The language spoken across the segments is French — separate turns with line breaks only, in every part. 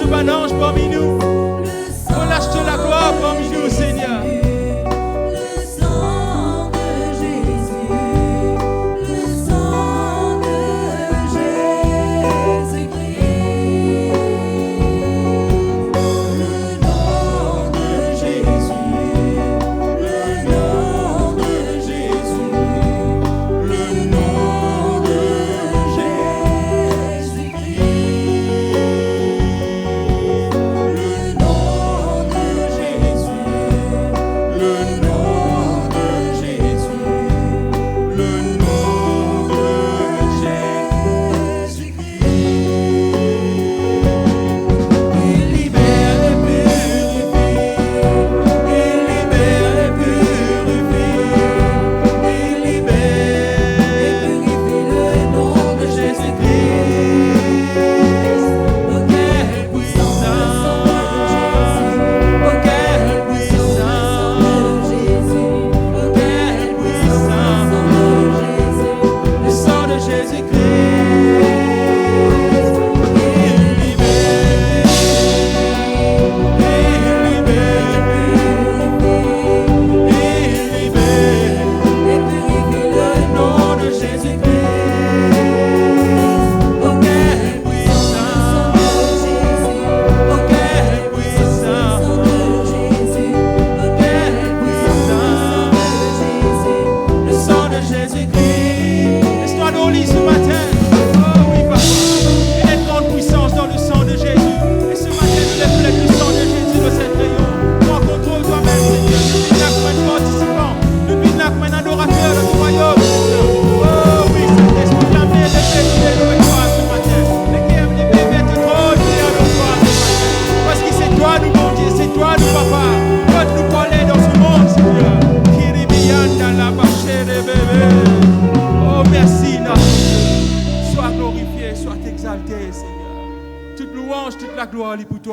bon ange parmi nous. Relâche-toi la gloire parmi nous, Seigneur.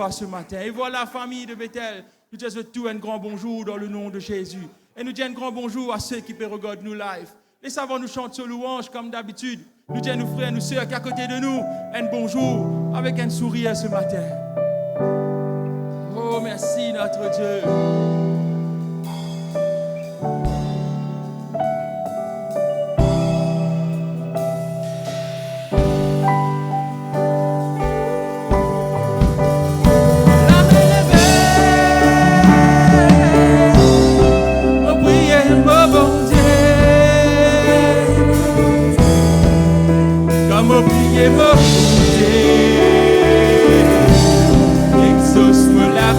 Ce matin. Et voilà, famille de Bethel, nous disons tout un grand bonjour dans le nom de Jésus. Et nous disons un grand bonjour à ceux qui peuvent regarder nous live. Les savants nous chantent ce louange comme d'habitude. Nous disons nos frères, nos sœurs qui à côté de nous, un bonjour avec un sourire ce matin. Oh, merci notre Dieu. Exauce-moi la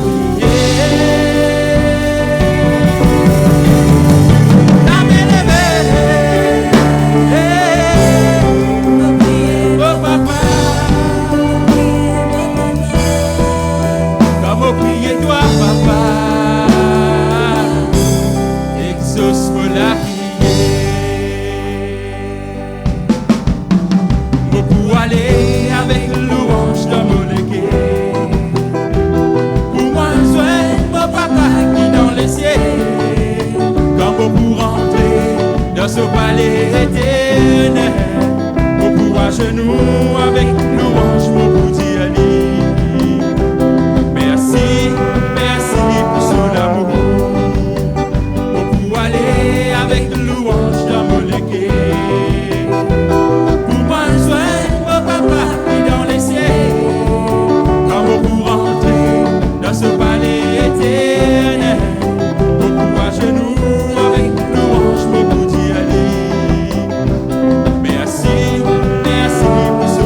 Merci pour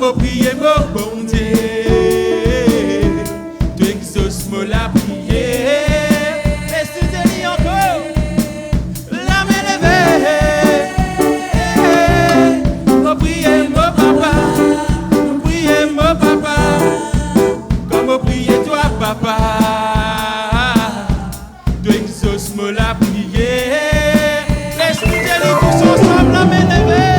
Comme prier mon bon Dieu, tu exauces mon la prière. Et si tu dis encore, la main levée. Comme prier mon papa, comme prier mon papa, comme prier toi papa, tu exauces mon la prière. Et si tu dis tous ensemble, la main levée.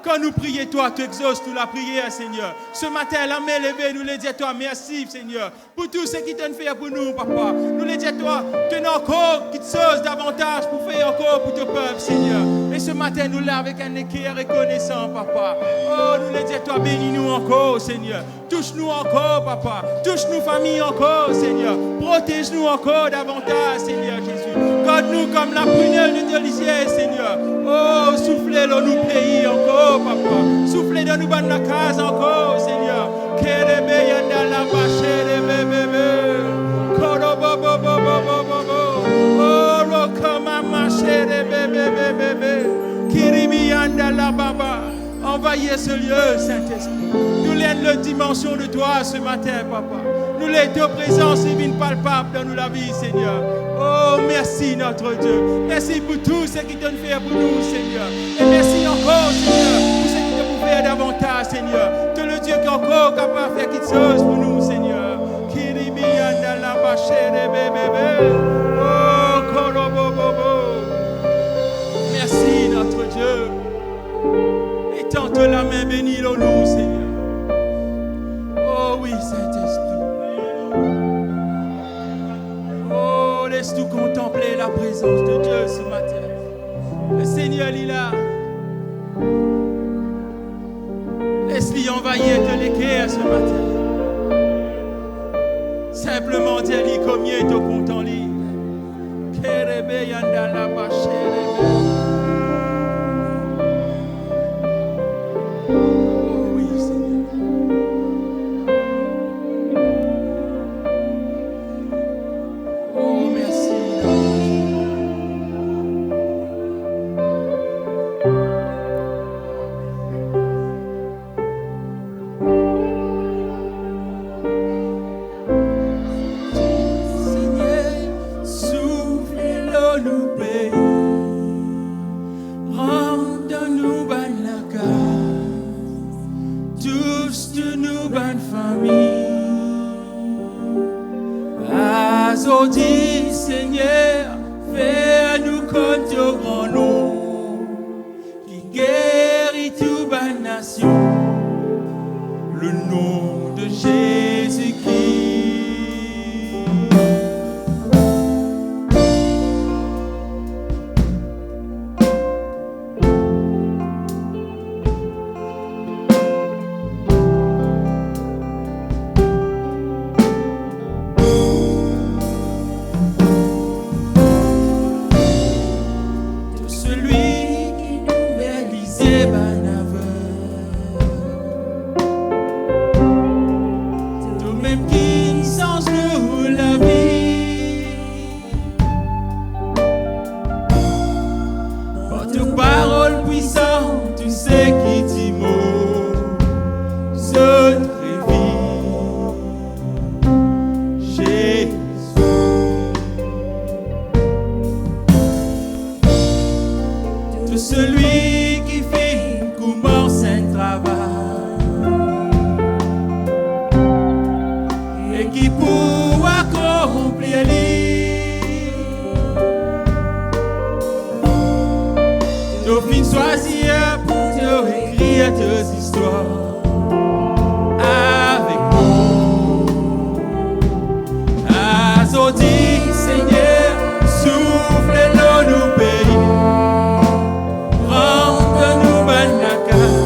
Quand nous prions toi, tu exauces nous la prière, Seigneur. Ce matin, la main levée, nous les disons à toi, merci, Seigneur, pour tout ce qui t'ont fait pour nous, papa. Nous les disons à toi, tu n'as encore qui te sauce davantage pour faire encore pour ton peuple, Seigneur. Et ce matin, nous là avec un équerre reconnaissant, papa. Oh, nous les disons à toi, bénis-nous encore, Seigneur. Touche-nous encore, papa. Touche-nous, famille, encore, Seigneur. Protège-nous encore davantage, Seigneur Jésus. Garde-nous comme la prunelle de tes lisières, Seigneur. Oh, soufflez dans nos pays encore, papa. Soufflez dans nous dans la case encore, Seigneur. Kerebe yanda la bachere bébé. Korobobobobobobo. Oh, rokama machere bébé. Kirimi yanda la baba. Envahissez ce lieu, Saint-Esprit. Nous l'aide la dimension de toi ce matin, papa. Nous l'aide ta présence divine palpable dans nous la vie, Seigneur. Oh, merci notre Dieu. Merci pour tout ce qui t'ont fait pour nous, Seigneur. Et merci encore, Seigneur, pour ce qui t'ont fait davantage, Seigneur. Tu es le Dieu qui est encore capable de faire quelque chose pour nous, Seigneur. Kirimi yanda la bachere bébé. Oh, korobobobo. Merci notre Dieu. Et tente la main bénie en nous, Seigneur. Oh oui, Saint-Esprit. Oh, laisse-nous contempler la présence de Dieu ce matin. Le Seigneur est là. Laisse-lui envahir de l'équerre ce matin. Simplement dis-lui combien il te compte en lui. Kerebe yanda la bachere. qui pour accomplir lui. Tu fin choisir pour te écrire tes histoires avec nous. Azodi, Seigneur, souffle dans nos pays. Rends-nous bonne la casa,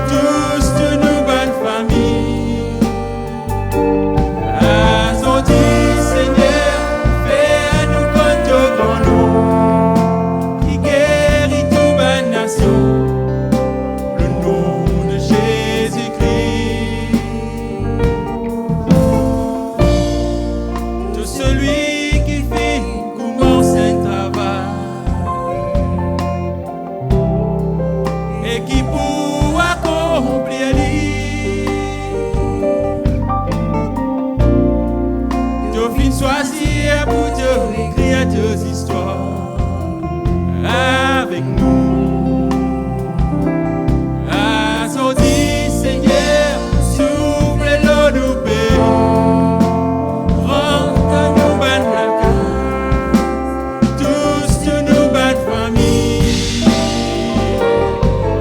tous de nous bonne famille. Azodi, Seigneur, fais-nous compte au grand nom qui guérit toute bonne nation. Le nom de Jésus-Christ. De celui qui fait commence un travail et qui pour accomplir lui. Tu fin choisir pour te écrire tes histoires avec nous. Azodi, Seigneur, souffle l'eau nous paix. Rends-nous bonne la casa, tous de nous bonne famille.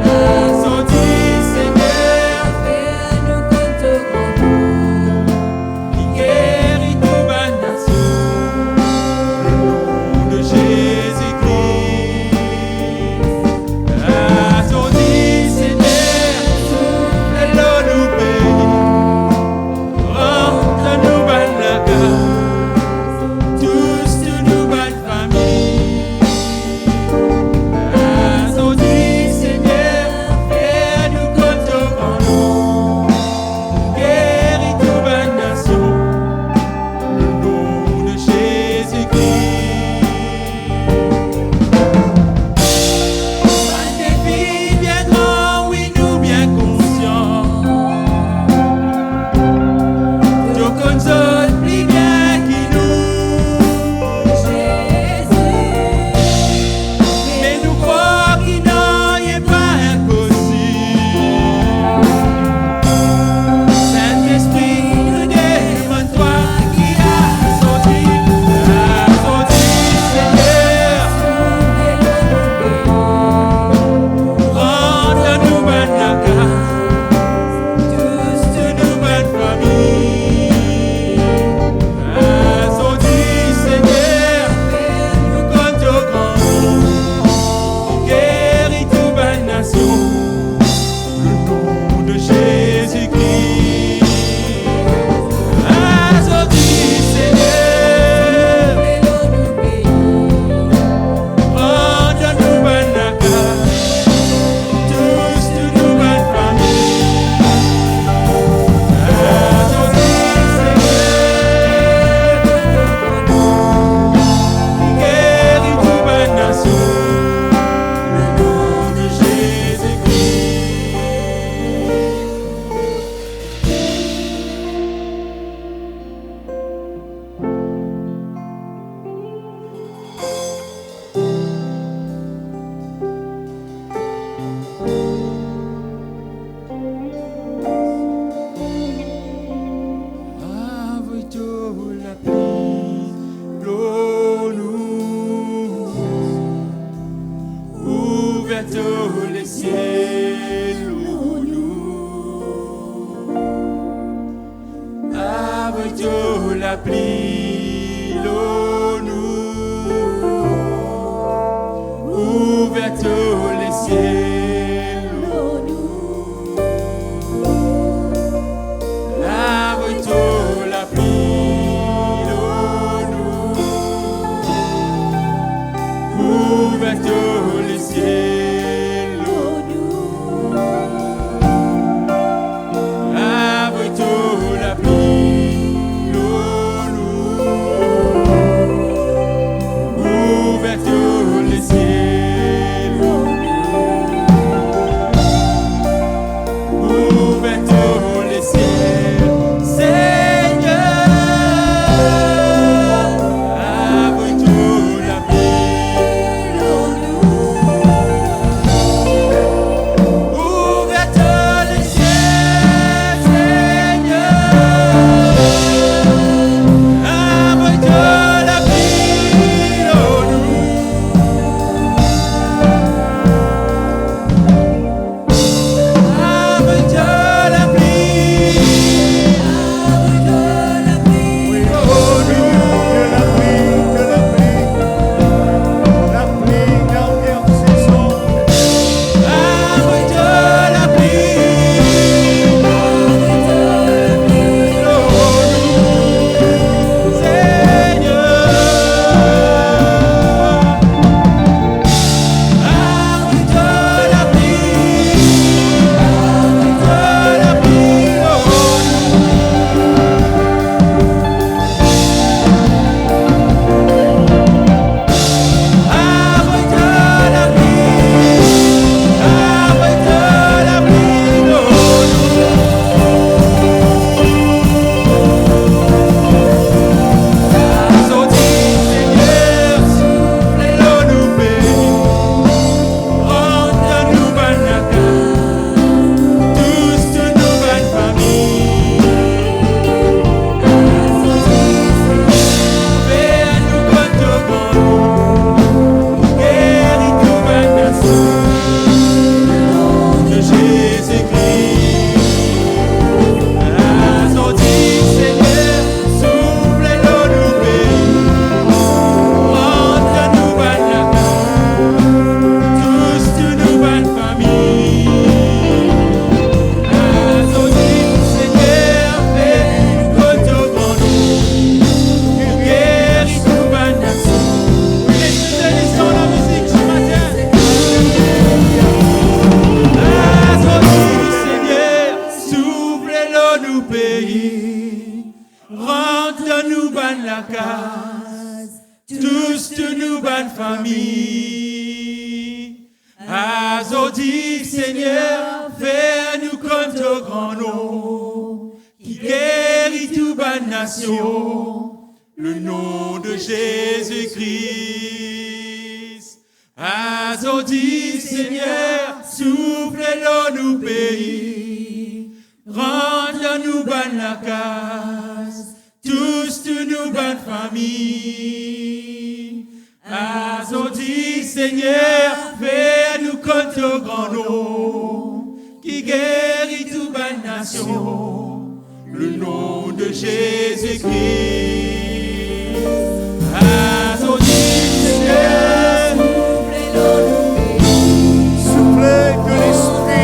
Azodi, Seigneur,
Fais-nous compte au grand nom
qui guérit toute bonne nation. Le nom de Jésus-Christ. Azodi, Seigneur, souffle l'eau nous paix. Rends-nous bonne la casa, tous de nous bonne famille. Azodi, Seigneur, fais-nous compte au grand nom, guéris toute bonne nation, le nom de Jésus-Christ. Un défi bien grand, oui, nous bien conscients. Tu console plus bien qui nous.
Jésus.
Mais nous croyons qu'il n'en est pas impossible. Saint-Esprit, nous demande toi qui as sorti, Seigneur. Rends-nous bonne la casa, tous de nous bonne famille. Azodi, Seigneur, nous compte au grand nom, guéris toute bonne nation, le nom de Jésus-Christ. Azodi, Seigneur, rends-nous bonne la casa, tous de nous bonne famille. Azodi, Seigneur, guéris toute bonne nation, le nom de Jésus-Christ. Avec la pluie, l'eau nous ouvert les ciels, l'eau nous. Avec la pluie, l'eau nous ouvert les ciels, l'eau nous. Avec la pluie, l'eau nous ouvert les ciels, l'eau nous. Avec la pluie, l'eau nous ouvert les ciels, l'eau nous. Ouvert les ciels, Seigneur. Avec la pluie, l'eau nous. Ouvert les ciels, Seigneur. pays. Rentre nous ban la case, tous de nous ban famille. Azodi Seigneur, fais-nous comme ton grand nom, qui guérit toute bonne nation, le nom de Jésus-Christ. Azodi Seigneur, souffle-le nous pays, rends-nous bonne la case, tous de nous bonne famille. Azodi Seigneur, fais-nous comme ton grand nom, qui guérit toute bonne nation, le nom de Jésus-Christ. Azodi Seigneur,
Soufflez de l'esprit.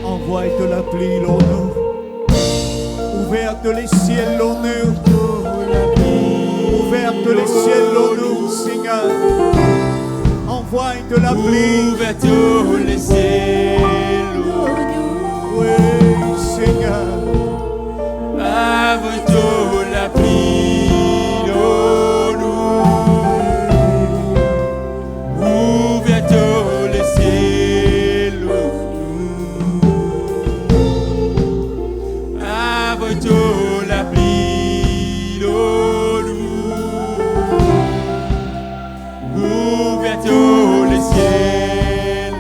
Envoie de la pluie l'honneur, ouverte les ciels l'honneur, ouverte les ciels l'honneur, Seigneur. Envoie de la pluie,
ouverte les ciels,
oui, Seigneur.
ouverte la pluie, ouverte les ciels, ouverte la pluie, ouverte les ciels,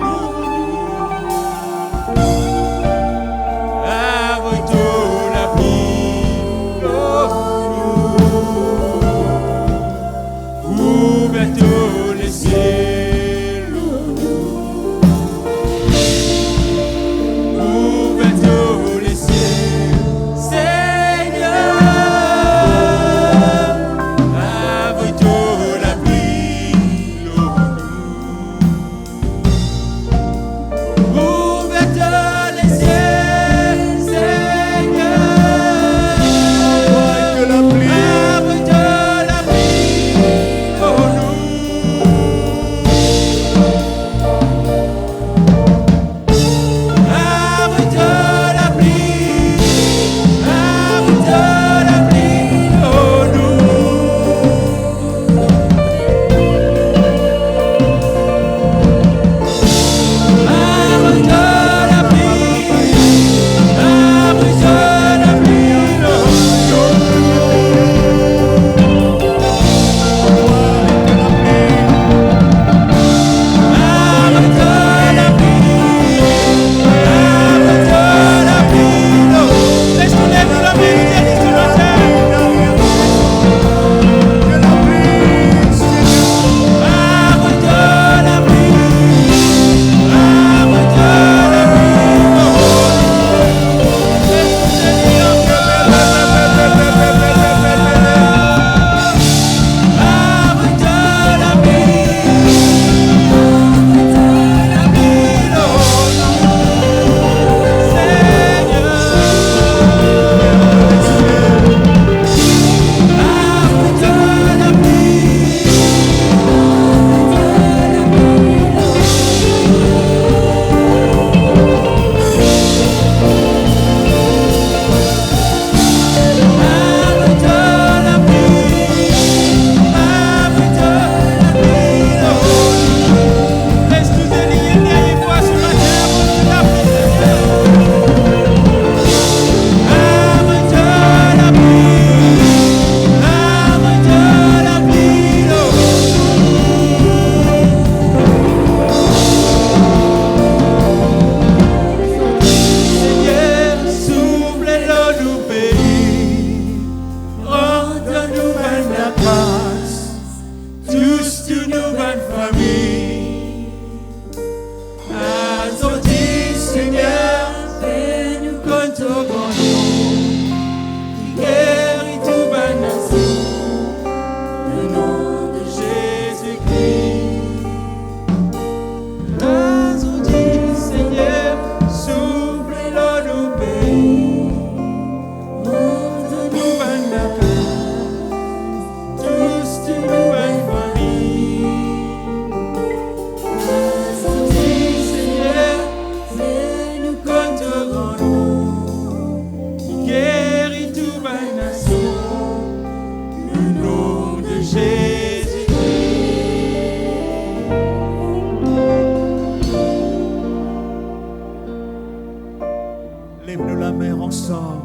ensemble.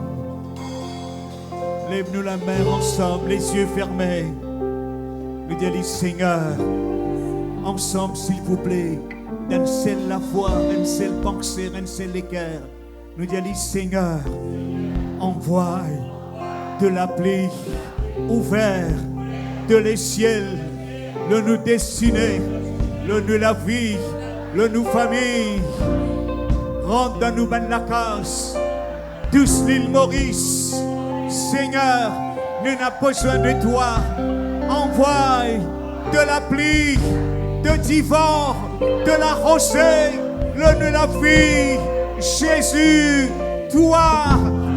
Lève-nous la main ensemble, les yeux fermés. Nous disons, Seigneur, ensemble, s'il vous plaît, d'une seule la foi, d'une seule pensée, d'un seul équerre. Nous disons, Seigneur, envoie de la pluie, ouvert de les ciels, le nous destiner, le nous la vie, le nous famille. Rentre dans nous ben la casse, tous l'île Maurice. Seigneur, nous n'avons besoin de toi. Envoie de la pluie, de divan, de la rosée, le nous la vie. Jésus, toi,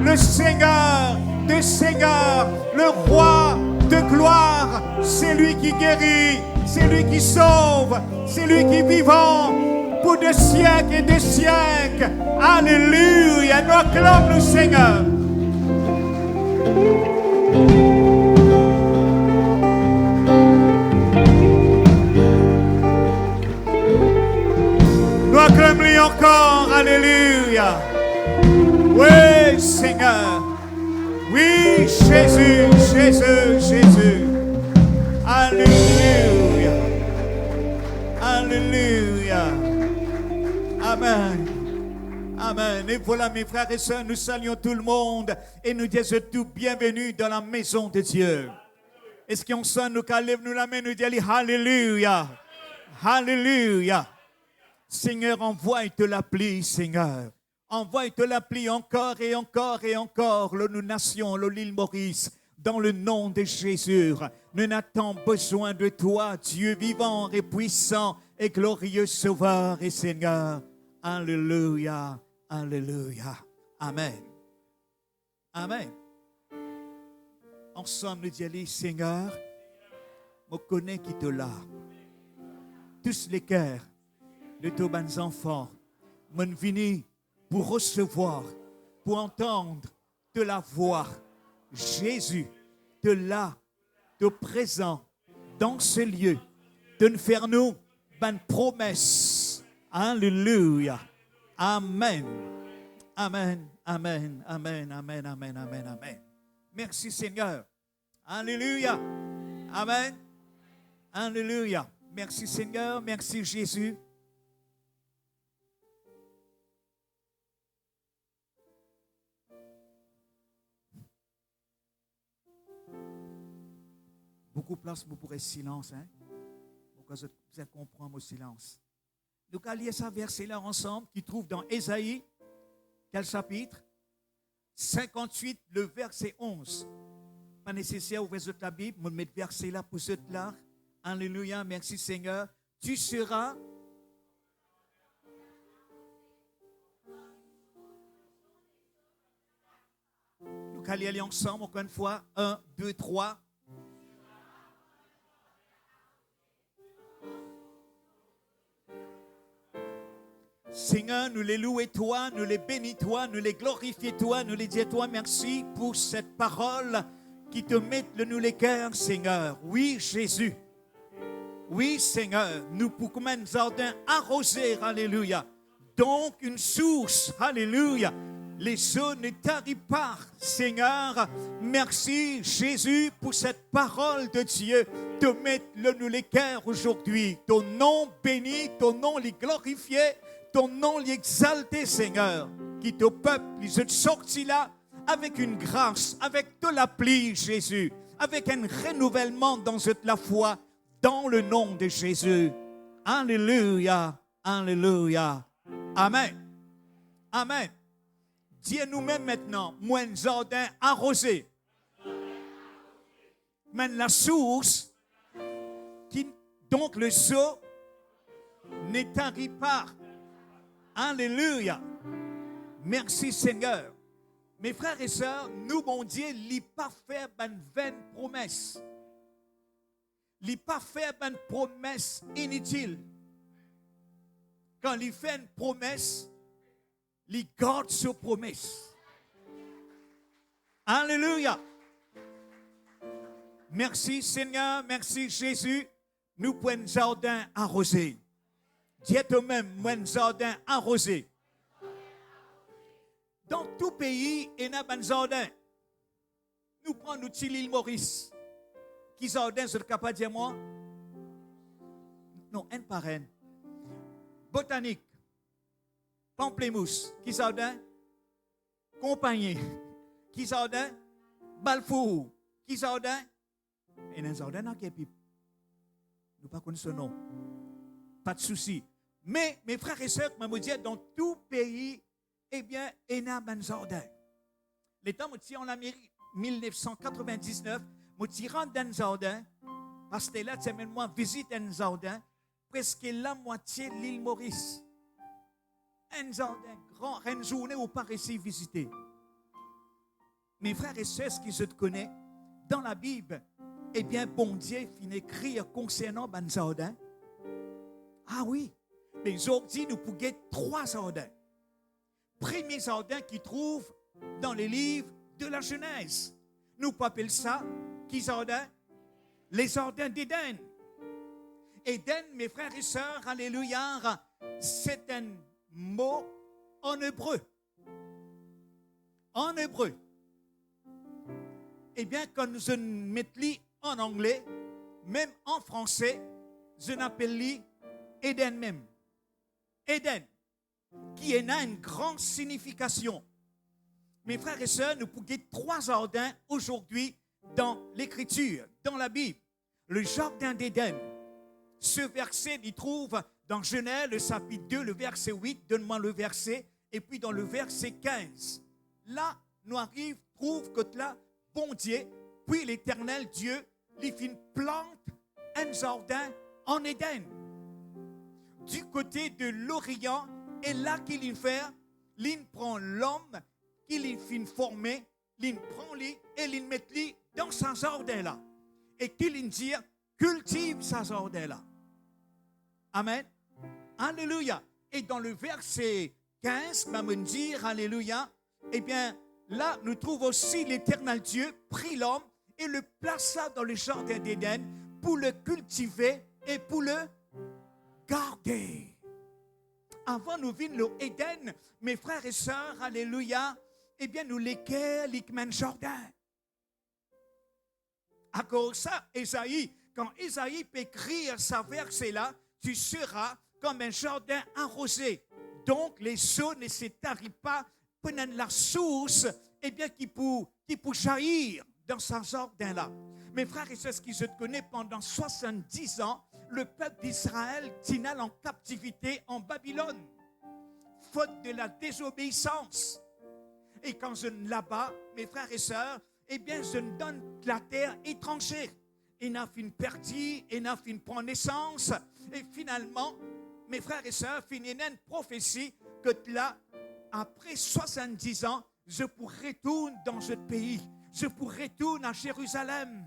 le Seigneur des Seigneurs, le roi de gloire, c'est lui qui guérit, c'est lui qui sauve, c'est lui qui est vivant pour des siècles et des siècles. Alléluia, nous acclamons le Seigneur. Nous acclamons encore, alléluia. Oui, Seigneur. Oui, Jésus, Jésus, Jésus. Alléluia. Alléluia. Amen. Amen. Et voilà, mes frères et sœurs, nous saluons tout le monde et nous disons tout bienvenue dans la maison de Dieu. Est-ce qu'on sent nous lève-nous la main, nous disons Alléluia. Alléluia. Seigneur, envoie-te la pluie, Seigneur. Envoie-te la pluie encore et encore et encore, nous nations, l'île Maurice, dans le nom de Jésus. Nous n'avons besoin de toi, Dieu vivant et puissant et glorieux Sauveur et Seigneur. Alléluia, alléluia. Amen. Amen. Ensemble, nous disons, Seigneur, je connais qui te l'a. Tous les cœurs de tous mes enfants, m'ont venu pour recevoir, pour entendre de la voix. Jésus, de là, de présent, dans ce lieu, de nous faire nous une promesse. Alléluia. Amen. Amen. Amen. Amen. Amen. Amen. Amen. Amen. Merci Seigneur. Alléluia. Amen. Alléluia. Merci Seigneur. Merci Jésus. Beaucoup de place pour le silence. Hein? Pourquoi vous allez comprendre au silence. Nous allons lire ce verset-là ensemble qui trouve dans Ésaïe, quel chapitre 58, le verset 11. Pas nécessaire d'ouvrir la Bible, je vais mettre verset là pour ceux là. Alléluia, merci Seigneur. Tu seras nous allons y aller ensemble encore une fois. 1, 2, 3. Seigneur, nous les louons toi, nous les bénissons toi, nous les glorifions toi, nous les disons toi merci pour cette parole qui te met nous les cœurs, Seigneur. Oui, Jésus. Oui, Seigneur, nous pouvons nous jardin arroser, alléluia. Donc, une source, alléluia. Les eaux ne tarissent pas, Seigneur. Merci, Jésus, pour cette parole de Dieu. Te mettre nous les cœurs aujourd'hui. Ton nom béni, ton nom les glorifié. Ton nom l'exalté, Seigneur, qui te peuple, ils sont sortis là avec une grâce, avec de la pluie, Jésus, avec un renouvellement dans la foi, dans le nom de Jésus. Alléluia, alléluia, amen, amen. Dis nous-mêmes maintenant, moins jardin arrosé, mais la source, qui, donc le seau, n'étarit pas. Alléluia. Merci Seigneur. Mes frères et sœurs, nous, mon Dieu, il n'a pas fait une vaine promesse. Il n'a pas fait une promesse inutile. Quand il fait une promesse, il garde sa promesse. Alléluia. Merci Seigneur, merci Jésus. Nous prenons un jardin arrosé. Dis toi-même, moi, un jardin arrosé. Dans tout pays, il y a un jardin. Nous prenons l'île Maurice. Qui jardin, je suis capable de dire moi? Non, un par un. Botanique. Pamplemousse. Qui jardin? Compagnie. Qui jardin? Balfour. Qui jardin? Il y a un jardin dans quel pays? Nous ne connaissons pas ce nom. Pas de souci. Mais mes frères et sœurs, je me dis, dans tout pays, eh bien, il y a un jardin. L'état, je en Amérique, 1999, je rentre dans un jardin, parce que là, moi, visite un jardin, presque la moitié de l'île Maurice. Un jardin grand, une journée où pas réussi visiter. Mes frères et sœurs, ce que je te connais, dans la Bible, eh bien, bon Dieu finit écrire concernant un jardin. Ah oui, mais aujourd'hui, nous pouvons 3 jardins. Premier jardin qui trouve dans les livres de la Genèse. Nous appelons ça, qui jardin? Les jardins d'Éden. Éden, mes frères et sœurs, alléluia, c'est un mot en hébreu. En hébreu. Eh bien, quand je mets en anglais, même en français, je l'appelle Éden même. Éden, qui a une grande signification. Mes frères et sœurs, nous pouvons 3 jardins aujourd'hui dans l'Écriture, dans la Bible. Le jardin d'Éden, ce verset, il trouve dans Genèse, le chapitre 2, le verset 8, donne-moi le verset, et puis dans le verset 15. Là, nous arrivons, trouve que là, bon Dieu, puis l'Éternel Dieu, il fit une plante, un jardin en Éden. Du côté de l'Orient, et là qu'il fait, il prend l'homme qu'il fit former, il prend lui et il met lui dans sa jardin là. Et qu'il dit, cultive sa jardin là. Amen. Alléluia. Et dans le verset 15, va me dire, alléluia, eh bien, là, nous trouvons aussi l'Éternel Dieu prit l'homme et le plaça dans le jardin d'Éden pour le cultiver et pour le garder. Avant nous vîmes le Éden, mes frères et sœurs, alléluia, eh bien, nous l'équerre, l'équerre jardin. À cause de ça, Ésaïe, quand Ésaïe peut écrire sa verset-là, tu seras comme un jardin arrosé. Donc, les eaux ne s'étarissent pas pendant la source, eh bien, qui peut jaillir dans ce jardin-là. Mes frères et sœurs, ce qui je te connais, pendant 70 ans, le peuple d'Israël t'inale en captivité en Babylone, faute de la désobéissance. Et quand je là-bas, mes frères et sœurs, eh bien, je ne donne la terre étrangère. Il n'a fait une partie, il n'a fait une prendre naissance. Et finalement, mes frères et sœurs, finit une prophétie que là, après 70 ans, je pourrai retourner dans ce pays. Je pourrai retourner à Jérusalem.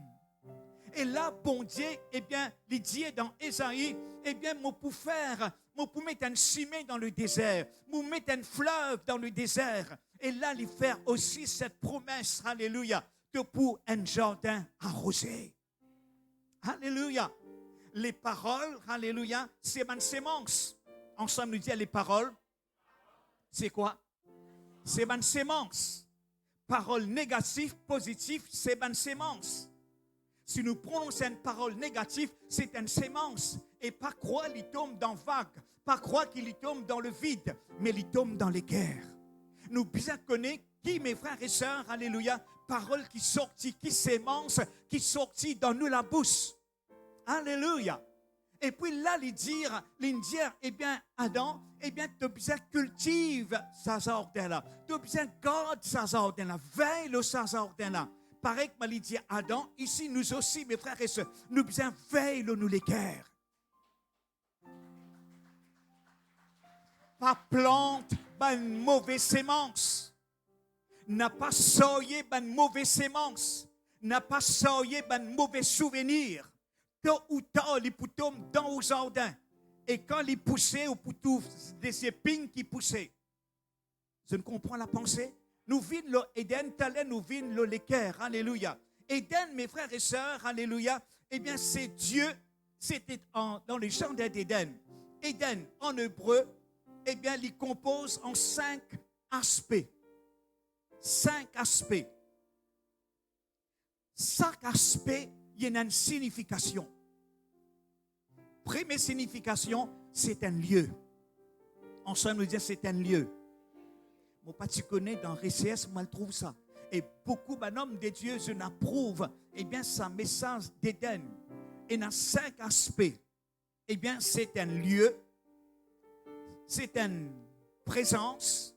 Et là, bon Dieu, eh bien, il dit dans Ésaïe, eh bien, moi pour faire, moi pour mettre un chemin dans le désert, moi mettre un fleuve dans le désert. Et là, il fait aussi cette promesse, alléluia, que pour un jardin arrosé. Alléluia. Les paroles, alléluia, c'est ma sémence. Ensemble, nous disons les paroles. C'est quoi? C'est ma sémence. Parole négative, positive, c'est ma sémence. Si nous prononçons une parole négative, c'est une sémence. Et pas croire qu'il tombe dans vague, pas croire qu'il tombe dans le vide, mais il tombe dans les guerres. Nous bien connaissons qui, mes frères et sœurs, alléluia, parole qui sortit, qui sémence, qui sortit dans nous la bouche. Alléluia. Et puis là, il dit, eh bien, Adam, eh bien, tu bien cultive sa jardin-là. Tu bien garde sa jardin-là. Veille sa jardin-là. Pareil que il dit Adam, ici, nous aussi, mes frères et sœurs, nous bien veillons nous les guerres. Pas plante, pas une mauvaise sémence. N'a pas soyé, pas une mauvaise sémence. N'a pas soyé, pas une mauvaise souvenir. Tôt ou tard, il peut tomber dans le jardin. Et quand il poussait, il peut trouver des épines qui poussaient. Je ne comprends la pensée. Nous vîmes l'Éden, talent nous vîmes l'équerre. Alléluia. Éden, mes frères et sœurs, alléluia. Eh bien, c'est Dieu, c'était dans le jardin d'Éden. Éden, en hébreu, eh bien, il compose en 5 aspects. 5 aspects. Chaque aspect, il y a une signification. Première signification, c'est un lieu. Ensemble, nous disons c'est un lieu. Moi, pas tu connais dans RCS, moi, je trouve ça. Et beaucoup d'hommes de Dieu, je n'approuve, eh bien, sa message d'Éden. Et dans 5 aspects, eh bien, c'est un lieu, c'est une présence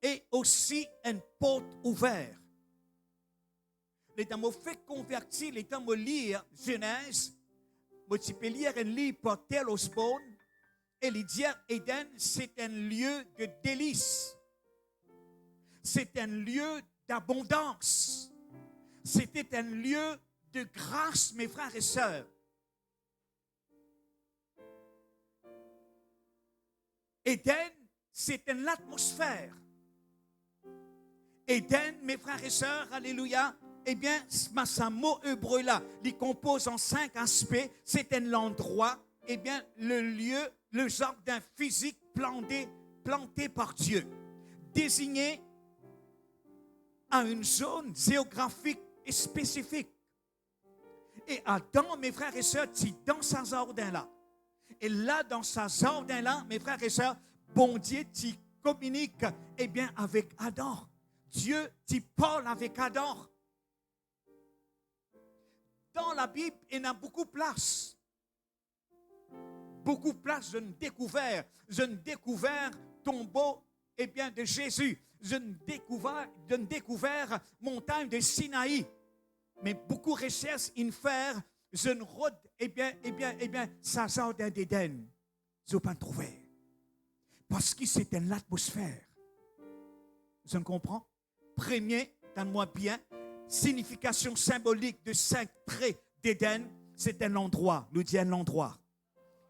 et aussi une porte ouverte. Les temps me fait convertir, les temps me lire Genèse, je peux lire un livre par Tel Osborne, et il dit Éden, c'est un lieu de délices. C'est un lieu d'abondance. C'était un lieu de grâce, mes frères et sœurs. Éden, c'est une atmosphère. Éden, mes frères et sœurs, alléluia, eh bien, ce mot hébreu-là, il compose en 5 aspects. C'est un endroit, eh bien, le lieu, le jardin physique planté par Dieu, désigné à une zone géographique et spécifique. Et Adam, mes frères et sœurs, tu dans ce jardin-là. Et là, dans ce jardin-là, mes frères et sœurs, bon Dieu, tu communiques, eh bien, avec Adam. Dieu, tu parles avec Adam. Dans la Bible, il y a beaucoup de place. Beaucoup de place, je ne découvert tombeau, eh bien, de Jésus. Je ne découvert montagne de Sinaï. Mais beaucoup de recherches in faire, je ne rôde, eh bien, ça jardin d'Éden. Je n'ai pas trouvé. Parce que c'est une atmosphère. Je ne comprends. Premier, donne-moi bien, signification symbolique de 5 traits d'Éden, c'est un endroit, nous dit un endroit.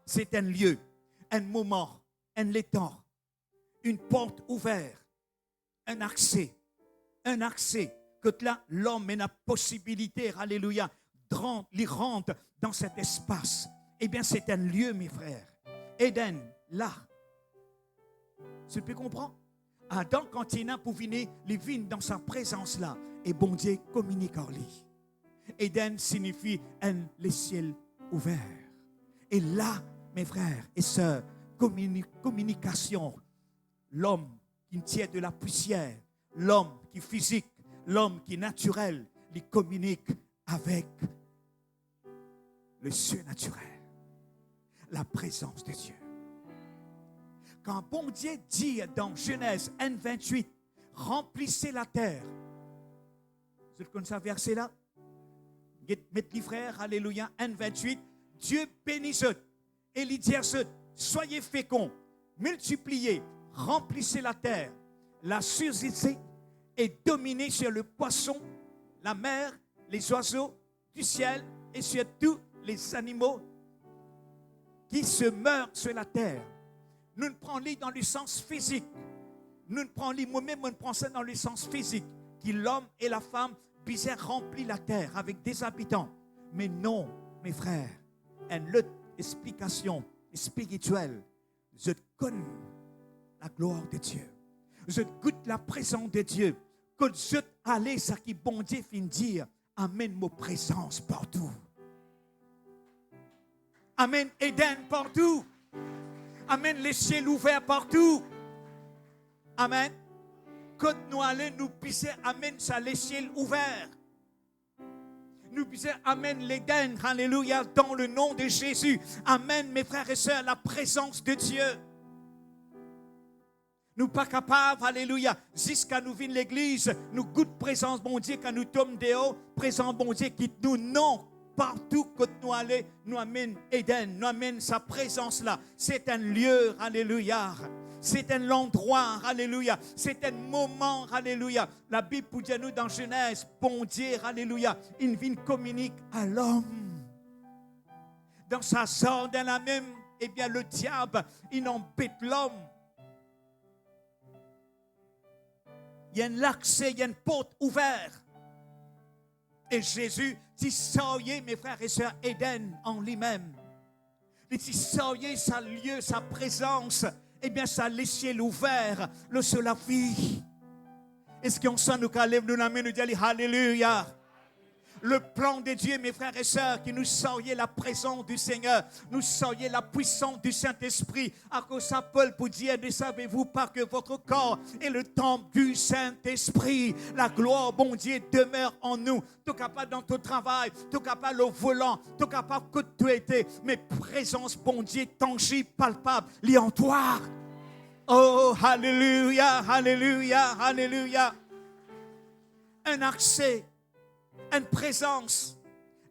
C'est un lieu, un moment, un temps, une porte ouverte, un accès, que là, l'homme a la possibilité, alléluia, d'y rentrer dans cet espace. Eh bien, c'est un lieu, mes frères. Éden, là. Tu peux comprendre? Adam, quand il a pour venir, les vignes dans sa présence-là, et bon Dieu communique en lui. Éden signifie le ciel ouvert. Et là, mes frères et sœurs, communication. L'homme qui tient de la poussière, l'homme qui est physique, l'homme qui est naturel, il communique avec le surnaturel, la présence de Dieu. Quand bon Dieu dit dans Genèse 1:28, remplissez la terre. Vous connaissez ce verset-là? Mettez les frères, alléluia, 1:28. Dieu bénisse et il dit soyez féconds, multipliez, remplissez la terre, la subsistez et dominez sur le poisson, la mer, les oiseaux du ciel et sur tous les animaux qui se meurent sur la terre. Nous ne prenons pas dans le sens physique. Nous ne prenons pas, moi-même, je prends ça dans le sens physique, que l'homme et la femme puissent remplir la terre avec des habitants. Mais non, mes frères, une autre explication spirituelle. Je connais la gloire de Dieu. Je goûte la présence de Dieu. Quand je allais, ça qui bon Dieu finit dire, amène ma présence partout. Amène Éden partout. Amène les ciels ouverts partout. Amen. Quand nous allons, nous puissions amener ça, les ciels ouverts. Nous puissions amener l'Éden, alléluia, dans le nom de Jésus. Amen, mes frères et sœurs, la présence de Dieu. Nous pas capables, alléluia, jusqu'à nous venir l'église, nous goûtons présence, bon Dieu, quand nous tombons dehors, présence, bon Dieu, qui nous non. Partout que nous allons, nous amène Éden, nous amène sa présence là. C'est un lieu, alléluia. C'est un endroit, alléluia. C'est un moment, alléluia. La Bible pour dire nous dans Genèse, bon Dieu, alléluia, il vient communique à l'homme. Dans sa jardin là même, eh bien le diable, il embête l'homme. Il y a un accès, il y a une porte ouverte. Et Jésus dit, soyez, mes frères et sœurs, Éden en lui-même. Il dit, soyez sa lieu, sa présence. Eh bien, ça les ciels ouverts, le soleil la vie. Est-ce qu'on sent nous qu'à lève nous la main, nous dit Alléluia. Le plan de Dieu, mes frères et sœurs, que nous soyez la présence du Seigneur, nous soyez la puissance du Saint-Esprit. À cause de Paul pour dire, ne savez-vous pas que votre corps est le temple du Saint-Esprit? La gloire, bon Dieu, demeure en nous. Tout capable dans ton travail, tout capable au volant, tout capable que tu étais, mais présence, bon Dieu, tangible, palpable, liée en toi. Oh, alléluia, alléluia, alléluia. Un accès, une présence.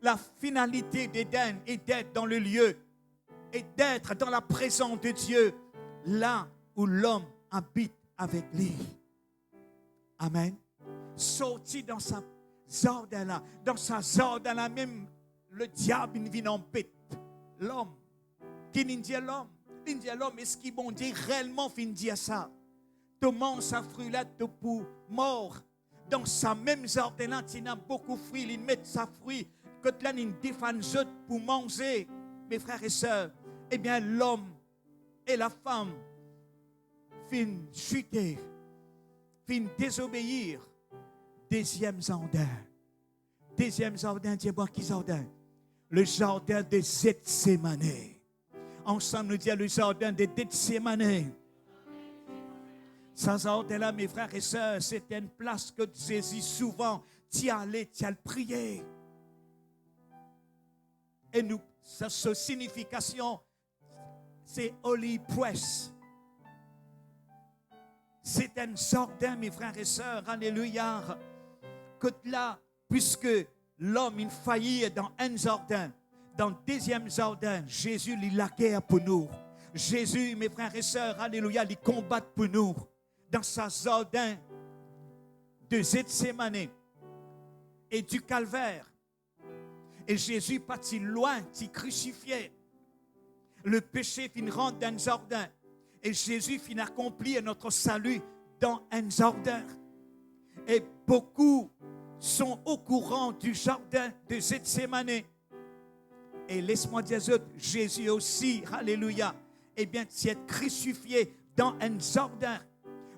La finalité d'Éden est d'être dans le lieu et d'être dans la présence de Dieu, là où l'homme habite avec lui. Amen. Sorti dans sa jardin là, dans sa jardin là, même le diable il vient en bête. L'homme, qui dit l'homme, il dit l'homme, est-ce qu'il bon Dieu réellement fin dire ça? Tu manges sa fruit là, tu pour mort. Dans sa même jardin là, il a beaucoup de fruits, il met sa fruit, que là il défend pour manger. Mes frères et sœurs, eh bien l'homme et la femme fin chuter, fin désobéir. Deuxième jardin. Deuxième jardin, dis-moi qui jardin? Le jardin de Gethsémane. Ensemble, nous disons le jardin de Gethsémane. Sans jardin là, mes frères et sœurs, c'était une place que Jésus souvent, tu allais, tu allais prier. Et nous, sa signification, c'est Holy Press. C'est un jardin, mes frères et sœurs, alléluia. Que là, puisque l'homme il faillit dans un jardin, dans le deuxième jardin, Jésus il la guerre pour nous. Jésus, mes frères et sœurs, alléluia, il combat pour nous. Dans sa jardin de Gethsémane et du calvaire. Et Jésus partit loin, il crucifié. Le péché fin rentre dans un jardin. Et Jésus fin accomplir notre salut dans un jardin. Et beaucoup sont au courant du jardin de Gethsémane. Et laisse-moi dire ça, Jésus aussi, alléluia, eh bien, tu es crucifié dans un jardin,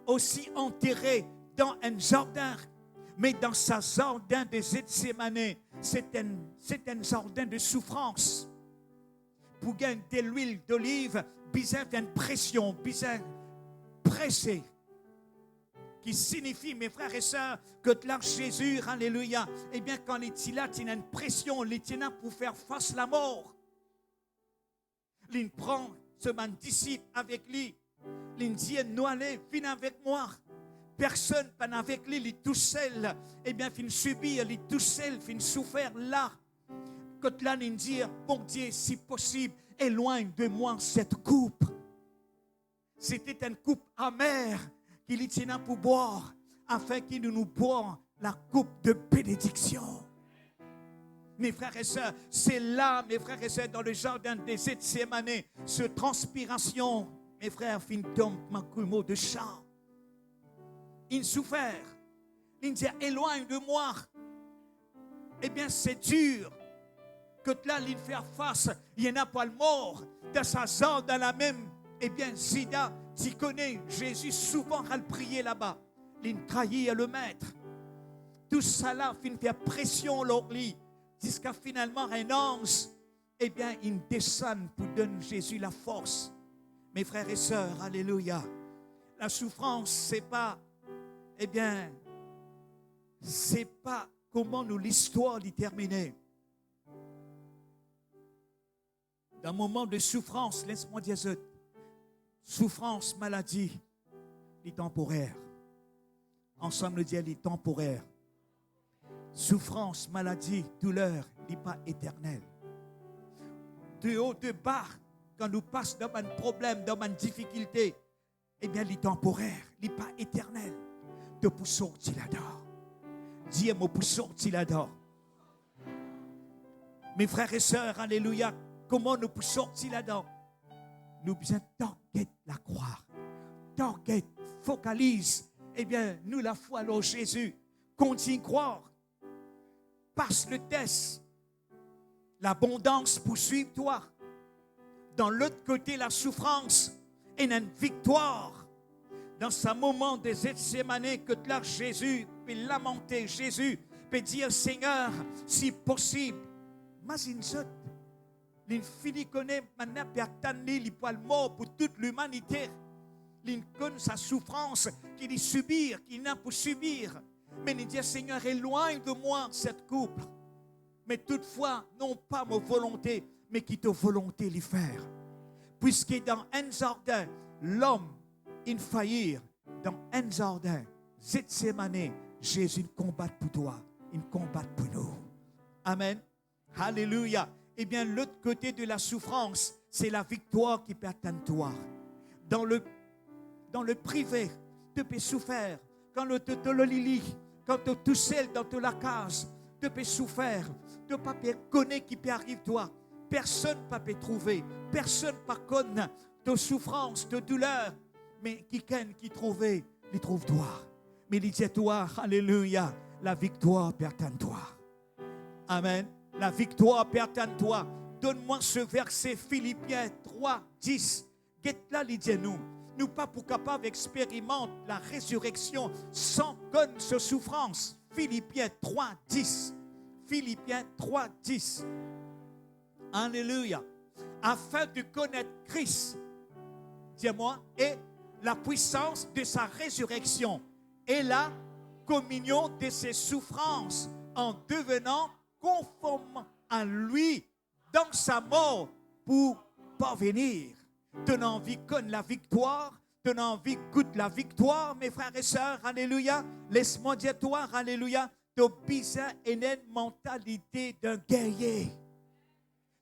aussi enterré dans un jardin, mais dans sa jardin de Gethsémane, c'est un jardin de souffrance. Pour gagner de l'huile d'olive, besoin d'une pression, besoin pressé, qui signifie, mes frères et sœurs, que là, Jésus, alléluia, eh bien, quand il est là, il y a une pression, il est là pour faire face à la mort. Il prend ce disciple avec lui, il dit, nous allez, viens avec moi. Personne pas avec lui, il est tout seul, eh bien, il subit, il est tout seul, il souffert là. Quand là, il dit, bon Dieu, si possible, éloigne de moi cette coupe. C'était une coupe amère qu'il y tenait pour boire, afin qu'il nous boive la coupe de bénédiction. Mes frères et sœurs, c'est là, mes frères et sœurs, dans le jardin de Gethsémane, ce transpiration, mes frères, fin tombe ma mot de chant. Il souffert. Il dit, éloigne de moi. Eh bien, c'est dur. Que là, il fait face, il n'y en a pas le mort. Dans sa zone, dans la même, eh bien, Sida, tu connais, Jésus souvent a prié là-bas. Il trahit le maître. Tout ça là, il fait pression sur lui. Jusqu'à finalement un ange, eh bien, il descend pour donner Jésus la force. Mes frères et sœurs, alléluia. La souffrance, c'est pas, eh bien, c'est pas comment nous l'histoire est terminée. Dans un moment de souffrance, laisse-moi dire ça. Souffrance, maladie, est temporaire. Ensemble, le Dieu est temporaire. Souffrance, maladie, douleur, n'est pas éternel. De haut, de bas, quand nous passons dans un problème, dans une difficulté, eh bien, il est temporaire, il n'est pas éternel. De pour sortir là-dedans. Dis-moi pour sortir là-dedans. Mes frères et sœurs, alléluia, comment nous pouvons sortir là-dedans? Nous besoin t'enquête la croire. T'enquête, focalise. Eh bien, nous, la foi, alors Jésus, continue à croire. Passe le test. L'abondance poursuit toi. Dans l'autre côté, la souffrance et une victoire. dans ce moment de Gethsémane, que là, Jésus peut lamenter, Jésus peut dire, Seigneur, si possible, imagine-toi, l'infini connaît maintenant, peut attendre, il peut mort pour toute l'humanité. Il connaît sa souffrance qu'il subir, qu'il n'a pour subir. Mais il dit, Seigneur, éloigne de moi cette coupe. Mais toutefois, non pas ma volonté, mais qui ta volonté l'y faire. Puisque dans un jardin, l'homme, il faillit. Dans un jardin, Gethsémane, Jésus combat pour toi. Il combat pour nous. Amen. Alléluia. Eh bien, l'autre côté de la souffrance, c'est la victoire qui peut atteindre toi. Dans le privé, tu peux souffrir. Quand tu te le lis, quand tu es tout seul dans la case, tu peux souffrir. Tu ne peux pas connaître qui peut arriver toi. Personne ne peut trouver. Personne ne peut connaître ta souffrance, ta douleur. Mais quelqu'un qui trouve, il trouve toi. Mais il dit toi, alléluia, la victoire appartient à toi. Amen. La victoire appartient à toi. Donne-moi ce verset, Philippiens 3, 10. Guette-là, il dit nous. Nous pas pour capable d'expérimenter la résurrection sans connaître ce souffrance. Philippiens 3, 10. Philippiens 3, 10. Alléluia. Afin de connaître Christ, dis-moi, et la puissance de sa résurrection et la communion de ses souffrances en devenant conforme à lui dans sa mort pour parvenir. Tu as envie de connaître la victoire, tu as envie de goûter la victoire, mes frères et sœurs, alléluia. Laisse-moi dire toi, alléluia, tu as besoin d'une mentalité d'un guerrier.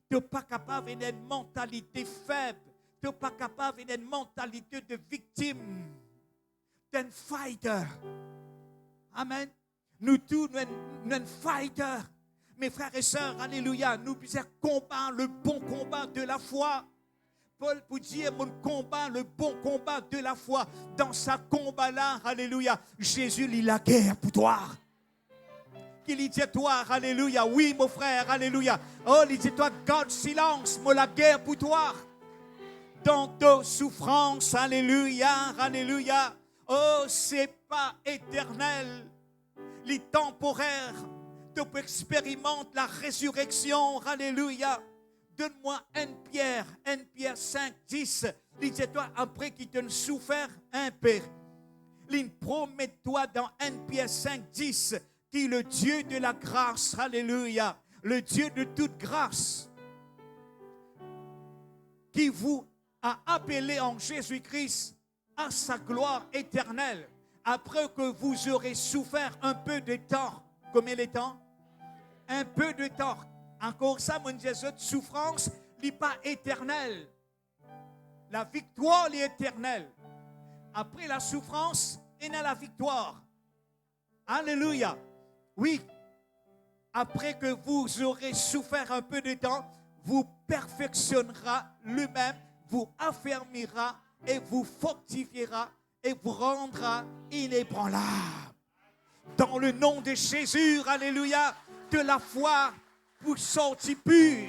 Tu n'es pas capable d'une mentalité faible. Tu n'es pas capable d'une mentalité de victime. D'un fighter. Amen. Nous tous, nous sommes fighters. Mes frères et sœurs, alléluia, nous devons combattre le bon combat de la foi. Paul pour dire, mon combat, le bon combat de la foi. Dans sa combat-là, alléluia, Jésus lit la guerre pour toi. Qu'il dit toi, alléluia, oui mon frère, alléluia. Oh, il dit toi, garde silence, moi la guerre pour toi. Dans ta souffrance, alléluia, alléluia. Oh, c'est pas éternel, les temporaires. Tu peux expérimenter la résurrection, alléluia. Donne-moi 1 Pierre 5, 10. Il dit toi, après qu'il te souffert un peu, il promet-toi dans 1 Pierre 5, 10. Qui est le Dieu de la grâce, alléluia, le Dieu de toute grâce, qui vous a appelé en Jésus-Christ à sa gloire éternelle, après que vous aurez souffert un peu de temps. Combien de temps? Un peu de temps. Encore ça, mon Dieu, cette souffrance n'est pas éternelle. La victoire est éternelle. Après la souffrance, il y a la victoire. Alléluia. Oui, après que vous aurez souffert un peu de temps, vous perfectionnera lui-même, vous affermira et vous fortifiera et vous rendra inébranlable. Dans le nom de Jésus, alléluia, de la foi vous sortir pur.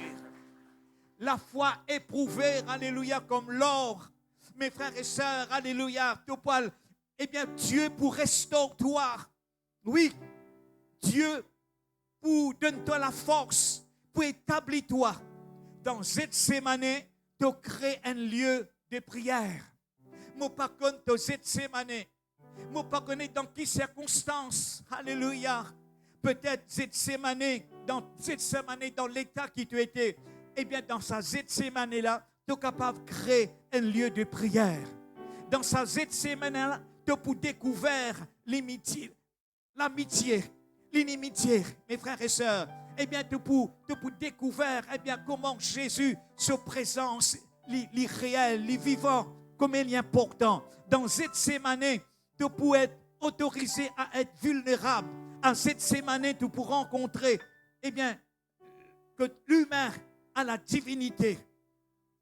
La foi éprouvée, alléluia, comme l'or. Mes frères et sœurs, alléluia, eh bien, Dieu pour restaurer toi. Oui, Dieu, pour donner-toi la force, pour établir toi dans Gethsémane, tu crées un lieu de prière. Moi, par contre, dans Gethsémane, moi, pas connaître dans quelles circonstances, alléluia, peut-être Gethsémane, dans l'état qui tu étais, eh bien, dans sa Gethsémane-là, tu es capable de créer un lieu de prière. Dans sa Gethsémane-là, tu peux découvrir l'amitié, l'inimitié, mes frères et sœurs. Eh bien, tu peux découvrir, eh bien, comment Jésus, sa présence, l'irréel, les vivant, comme il est important. Dans Gethsémane, tu peux être autorisé à être vulnérable. À Gethsémane, tu peux rencontrer, eh bien, que l'humain a la divinité.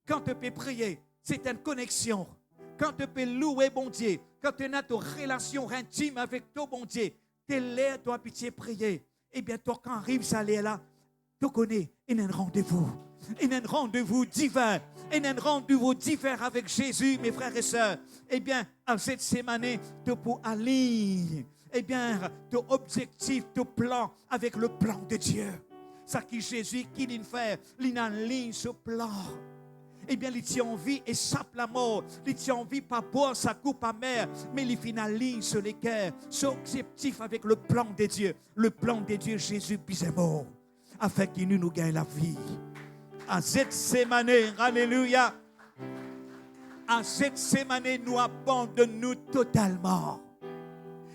Quand tu peux prier, c'est une connexion. Quand tu peux louer bon Dieu, quand tu as ta relation intime avec ton bon Dieu, tu es là, tu as pitié prier. Eh bien, toi, quand arrive ça là, tu connais, il y a un rendez-vous. Il y a un rendez-vous divin. et un rendez-vous différent avec Jésus, mes frères et sœurs, eh bien, à cette semaine, tu peux aligner, eh bien, ton objectif, ton plan avec le plan de Dieu. Ça qui Jésus, qui l'in fait, il aligne ce plan. Eh bien, il tient en vie et sape la mort. Il tient en vie pas boire sa coupe amère, mais il finalise sur les cœurs, son objectif avec le plan de Dieu. Le plan de Dieu, Jésus, puis est mort, afin qu'il nous gagne la vie. À cette semaine, alléluia, à cette semaine, nous abandonnons totalement.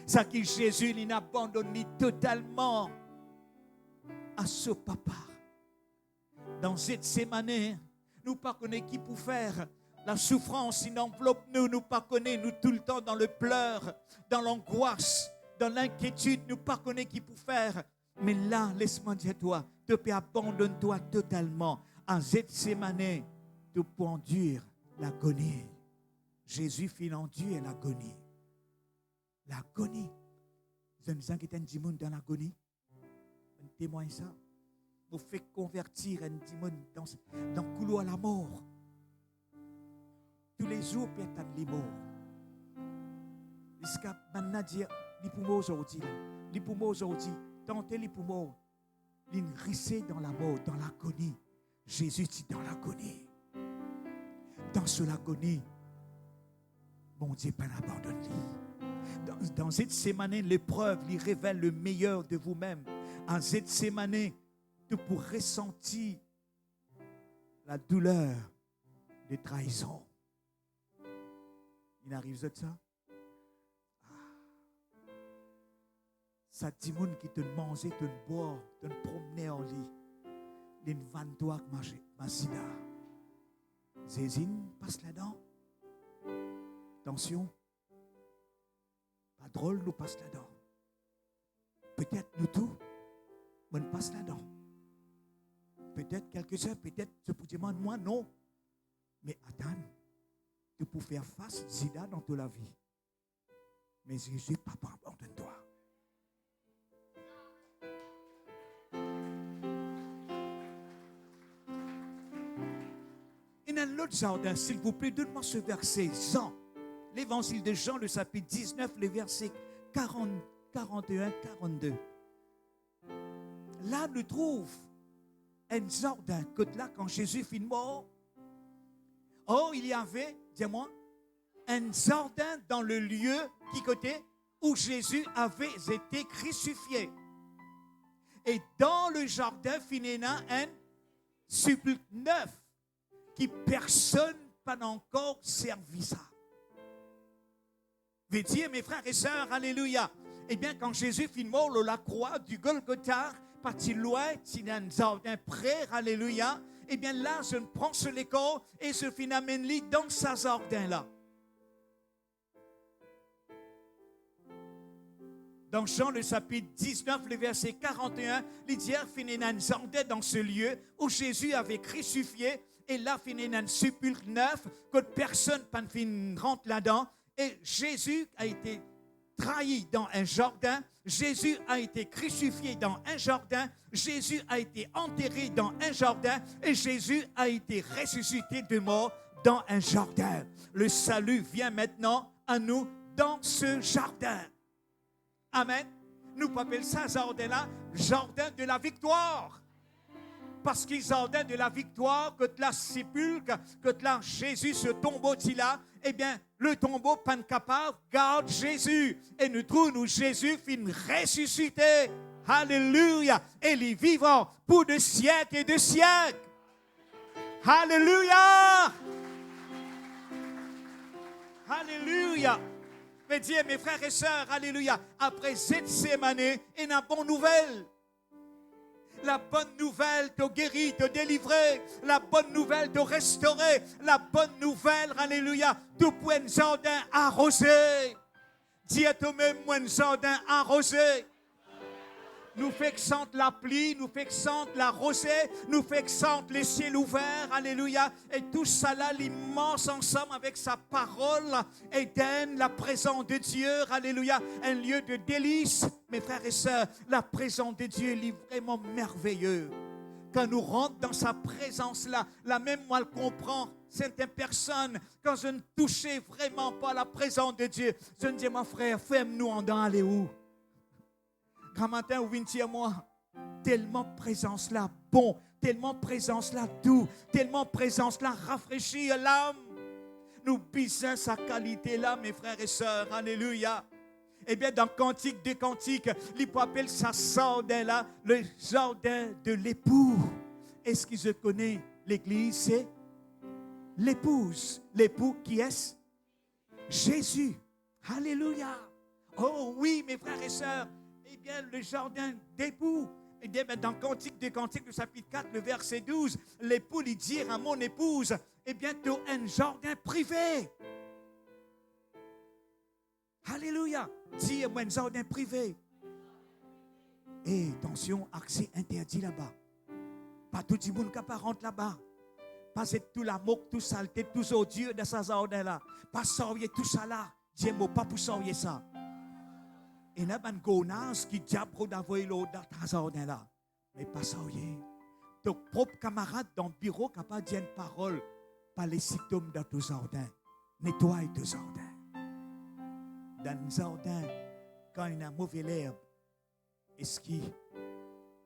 Ça qui Jésus, il abandonne totalement à ce papa. Dans cette semaine, nous ne connaissons pas qui pour faire. La souffrance, il enveloppe nous, nous ne connaissons nous tout le temps dans le pleur, dans l'angoisse, dans l'inquiétude, nous ne connaissons pas qui pour faire. Mais là, laisse-moi dire toi, tu peux abandonner-toi totalement. En cette semaine, tu peux enduire l'agonie. Jésus fit enduire l'agonie. L'agonie. Vous avez besoin qu'il y ait un démon dans l'agonie? Un témoin ça. Vous faites convertir un démon dans le couloir à la mort. Tous les jours, il y a des morts. Jusqu'à maintenant, dire, les poumons aujourd'hui, les poumons aujourd'hui, tentez les poumons, ils rissaient dans la mort, dans l'agonie. Jésus dit dans l'agonie. Dans ce l'agonie, mon Dieu, pas abandonné. Dans cette semaine, l'épreuve, il révèle le meilleur de vous-même. En cette semaine, tu pourrais ressentir la douleur de trahison. Il arrive de ça? Ça dit monde qui te mangeait, te boire, te promener en lit. Il va toi manger, masida. Zézine passe là-dedans. Attention. Pas drôle, nous passe là-dedans. Peut-être nous tous, on passe là-dedans. Peut-être quelques heures, peut-être ce petit monde, moi non. Mais attends, tu peux faire face à Zida dans toute la vie. Mais Jésus, papa, abandonne-toi. Il y a un autre jardin, s'il vous plaît, donne-moi ce verset, Jean. L'évangile de Jean, le chapitre 19, les versets 40, 41, 42. Là, nous trouvons un jardin que là, quand Jésus fut mort, oh, il y avait, dis-moi, un jardin dans le lieu qui côté où Jésus avait été crucifié. Et dans le jardin, finina un sépulcre neuf qui personne n'a encore servi ça. Veut dire, mes frères et sœurs, alléluia. Eh bien, quand Jésus fut mort la croix du Golgotha, parti loin, il y a un jardin près, alléluia. Eh bien, là, je prends ce l'école et je finis amène-lui dans ce jardin-là. Dans Jean, le chapitre 19, le verset 41, il dit, finit un jardin dans ce lieu où Jésus avait crucifié. Et là, finit un sépulcre neuf, que personne ne rentre là-dedans. Et Jésus a été trahi dans un jardin. Jésus a été crucifié dans un jardin. Jésus a été enterré dans un jardin. Et Jésus a été ressuscité de mort dans un jardin. Le salut vient maintenant à nous dans ce jardin. Amen. Nous appelons ça jardin-là, jardin de la victoire. Parce qu'il jardin de la victoire, que la sépulcre, que là Jésus, ce tombeau-là, eh bien, le tombeau, pas capable, garde Jésus. Et nous trouvons Jésus fin ressuscité. Alléluia. Et il est vivant pour de siècles et de siècles. Alléluia. Alléluia. Mais Dieu, mes frères et sœurs, alléluia. Après cette semaine, il y a une bonne nouvelle. La bonne nouvelle te guérit, te délivrer. La bonne nouvelle te restaurer. La bonne nouvelle, alléluia, tout point de jardin arrosé. Dis à toi-même, moi, un jardin arrosé. Nous fixons la pluie, nous fixons la rosée, nous fixons les ciels ouverts, alléluia. Et tout ça là, l'immense ensemble avec sa parole, Éden, la présence de Dieu, alléluia. Un lieu de délice, mes frères et sœurs, la présence de Dieu est vraiment merveilleux. Quand nous rentrons dans sa présence là, la même moi le comprend, certaines personnes, quand je ne touchais vraiment pas la présence de Dieu, je me disais, mon frère, ferme-nous en dedans, aller où? Grand matin, vous venez à moi, tellement présence là, bon, tellement présence là, doux, tellement présence là, rafraîchir l'âme. Nous bisons sa qualité là, mes frères et sœurs, alléluia. Eh bien, dans Cantique des Cantiques, l'Hypo appelle ça jardin là, le jardin de l'époux. Est-ce que je connais l'église? C'est l'épouse. L'époux qui est-ce? Jésus. Alléluia. Oh oui, mes frères et sœurs. Eh bien, le jardin d'époux. Eh bien, dans Cantique des Cantiques, le chapitre 4, le verset 12, l'époux lui dit à mon épouse, eh bien, tu as un jardin privé. Alléluia. Dis-moi un jardin privé. Et attention, accès interdit là-bas. Pas tout le monde qui rentre là-bas. Pas tout la moque, tout saleté, tout odieux de ce jardin-là. Pas sortir tout ça là. Dis-moi pas pour sortir ça. Et là, il y a un gonas qui diable d'avoir l'eau dans ce jardin-là. Mais pas sortir. Ton propre camarade dans le bureau qui n'a pas dit une parole. Pas les symptômes dans ton jardin. Nettoie ton jardin. Dans le jardin, quand il y a mauvaise herbe, est-ce qu'il y a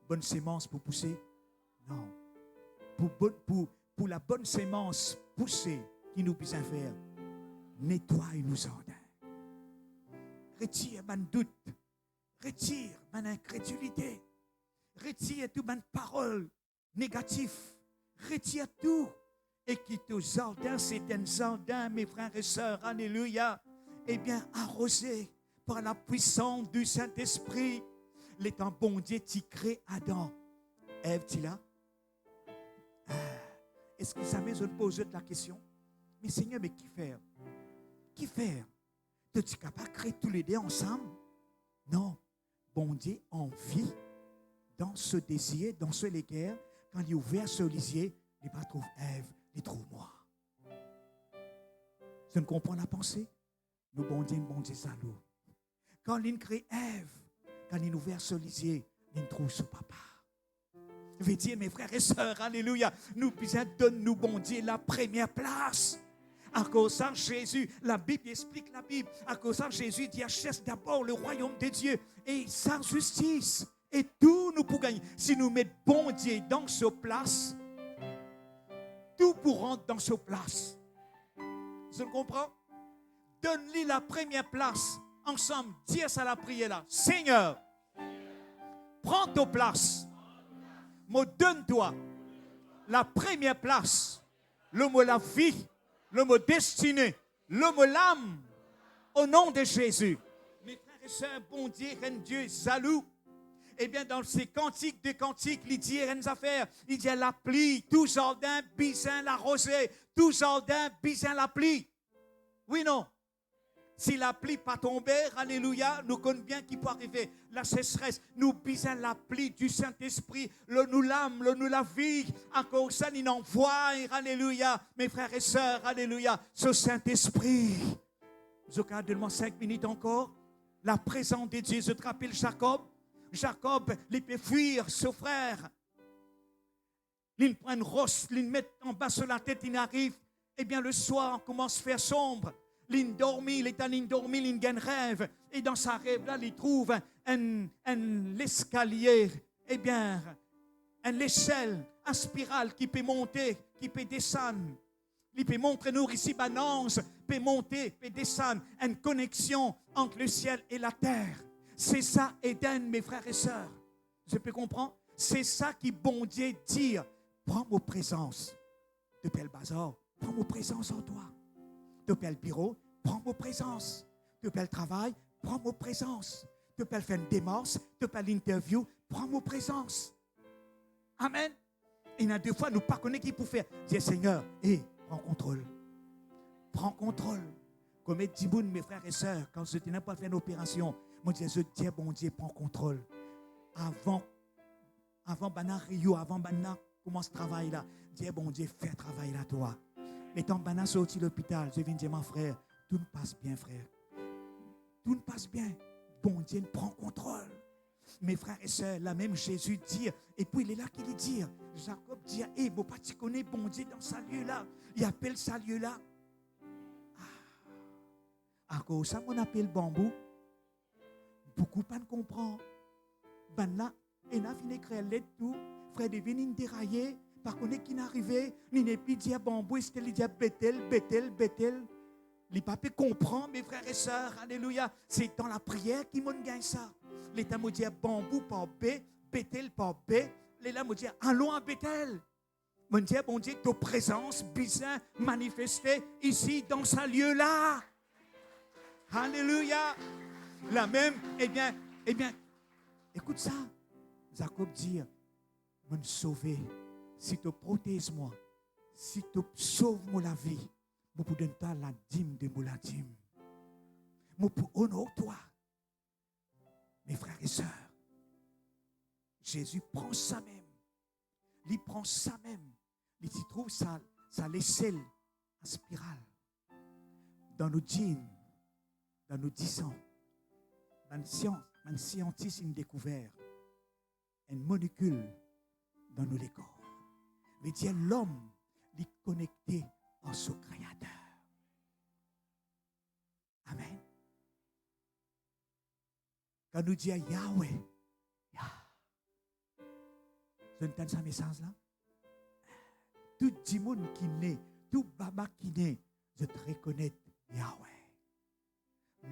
bonne sémence pour pousser? Non. Pour la bonne sémence pousser, qui nous peut faire? Nettoie nos jardins. Retire mon doute. Retire mon incrédulité. Retire toute mon parole négative. Retire tout. Et que ton jardin, c'est un jardin, mes frères et sœurs, alléluia. Eh bien, arrosé par la puissance du Saint-Esprit, l'étant bon Dieu qui crée Adam. Ève, tu là? Est-ce que ça me pose la question? Mais Seigneur, mais qui faire? Qui faire? Tu es capable de créer tous les deux ensemble? Non. Bon Dieu en vit dans ce désir, dans ce léguer, quand il ouvert ce lisier, il ne trouve Ève, il trouve moi. Je ne comprends la pensée. Nous, bon Dieu, salaud. Quand il crée Ève, quand il ouvert ce lisier, il trouve son papa. Je veux dire, mes frères et sœurs, alléluia, nous puissions donner, nous, bon Dieu, la première place. À cause de ça, Jésus, la Bible explique la Bible. À cause de ça, Jésus dit, achète d'abord le royaume de Dieu et sa justice. Et tout nous pour gagner. Si nous mettons bon Dieu dans ce place, tout pour rentrer dans ce place. Je le comprends? Donne-lui la première place. Ensemble, dis à la prière là. Seigneur, prends ta place. Me donne-toi la première place. Le mot la vie, le mot destinée, le mot l'âme. Au nom de Jésus. Mes frères et sœurs, bon Dieu, rend Dieu jaloux. Eh bien, dans ces cantiques de cantiques, il dit une affaire. Il dit la pluie, tout jardin, bisin la rosée, tout jardin, bisin la pluie. Oui, non? Si la pluie pas tombée, alléluia, nous connaissons bien qui peut arriver. La sécheresse, nous bisons la pluie du Saint-Esprit, nous l'âme, nous la vie. Encore ça, il envoie, alléluia, mes frères et sœurs, alléluia, ce Saint-Esprit. Je garde 5 minutes encore. La présence de Dieu, je te rappelle Jacob. Jacob, il peut fuir son frère. Il prend une roche, il met en bas sur la tête, il arrive. Eh bien, le soir, on commence à faire sombre. Il dormit, il est en ligne dormir, il gagne rêve. Et dans sa rêve, là, il trouve l'escalier, eh bien, l'échelle, un spirale qui peut monter, qui peut descendre. Il peut montrer nous ici, balance, peut monter, peut descendre. Une connexion entre le ciel et la terre. C'est ça, Éden, mes frères et sœurs. Je peux comprendre? C'est ça qui, bon Dieu, dit. Prends mon présence. Depuis le bazar, prends mon présence en toi. Depuis le bureau, prends mon présence. Depuis le travail, prends mon présence. Depuis faire une démarche, depuis l'interview, prends mon présence. Amen. Il y a 2 fois, nous ne connaissons pas qui pour faire. Dis Seigneur, prends contrôle. Prends contrôle. Comme dit mes frères et sœurs, quand je n'ai pas fait une opération, mon Dieu, je dis, bon Dieu, prends contrôle. Avant Rio, avant Bana, commence ce travail là. Dis, bon Dieu, fais travail là, toi. Mais tant Bana sorti de l'hôpital, je viens dire, mon frère, tout passe bien, frère. Tout passe bien. Bon Dieu, prends contrôle. Mes frères et sœurs, la même Jésus dit, et puis il est là qu'il dit, Jacob dit, eh, bon, pas tu connais bon Dieu dans ce lieu-là. Il appelle ce lieu-là. À cause ça, on appelle bambou. Beaucoup pas ne comprend. Ben là, et n'a fini créer l'aide tout. Frère devine déraillé. Par contre, qui n'arrivait, ni n'est plus dit bambou, est-ce qu'il dit Bethel. Les papiers comprennent, mes frères et sœurs. Alléluia. C'est dans la prière qui m'ont gagné ça. L'État m'a dit bambou par B, Bethel par B. L'État m'a dit allons à Bethel. Mon Dieu, bon Dieu, ta présence bizarre manifestée ici dans ce lieu-là. Alléluia. La même, eh bien, écoute ça. Jacob dit, mon sauvé, si tu protèges moi, si tu sauves moi la vie, moi pour donner la dîme de moi la dîme. Moi pour honorer toi. Mes frères et sœurs, Jésus prend ça même. Il prend ça même. Il s'y trouve ça l'aisselle en spirale. Dans nos jeans, dans nos 10 ans, un scientiste a découvert une molécule dans nos corps. Mais dire l'homme est connecté à son Créateur. Amen. Quand nous disons Yahweh, vous entendez ce message-là? Tout le monde qui naît, tout baba qui naît, je te reconnais Yahweh.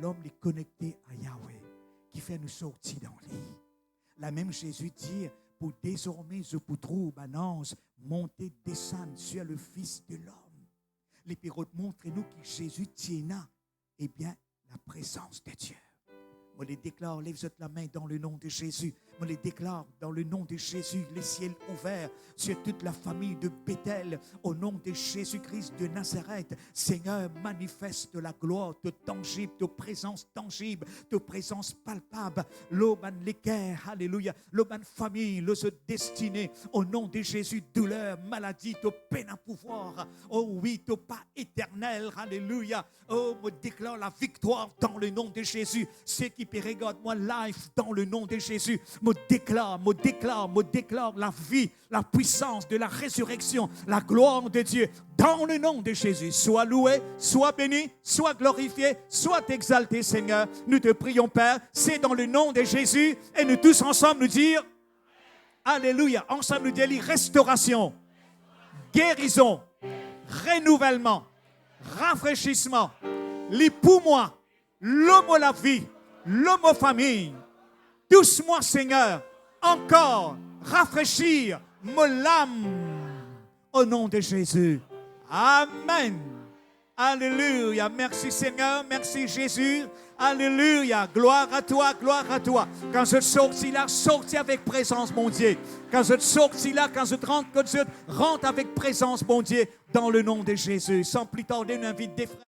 L'homme est connecté à Yahweh, qui fait nous sortir dans lui. La même Jésus dit, pour désormais je vous trouve un ange monter, descendre sur le Fils de l'homme. Les période montrent-nous que Jésus tient, eh bien, la présence de Dieu. On les déclare, lève la main dans le nom de Jésus. On les déclare dans le nom de Jésus, les ciels ouverts sur toute la famille de Bethel. Au nom de Jésus-Christ de Nazareth, Seigneur, manifeste la gloire, de tangible, de présence tangible, de présence palpable. L'oban l'équerre, alléluia. L'oban famille, le destiné. Au nom de Jésus, douleur, maladie, de peine à pouvoir. Oh oui, de pas éternel, alléluia. Oh, me déclare la victoire dans le nom de Jésus. C'est qui regarde-moi live dans le nom de Jésus. Me déclare la vie, la puissance de la résurrection, la gloire de Dieu dans le nom de Jésus. Sois loué, sois béni, sois glorifié, sois exalté, Seigneur. Nous te prions, Père, c'est dans le nom de Jésus et nous tous ensemble nous dire Alléluia. Ensemble nous dire restauration, guérison, renouvellement, rafraîchissement, les pour moi, l'homme la vie, l'homme famille. Douce-moi, Seigneur, encore rafraîchir mon âme au nom de Jésus. Amen. Alléluia. Merci, Seigneur. Merci, Jésus. Alléluia. Gloire à toi, gloire à toi. Quand je sortis là, sortis avec présence, mon Dieu. Quand je sortis là, quand je rentre avec présence, mon Dieu, dans le nom de Jésus. Sans plus tarder, nous invite des frères.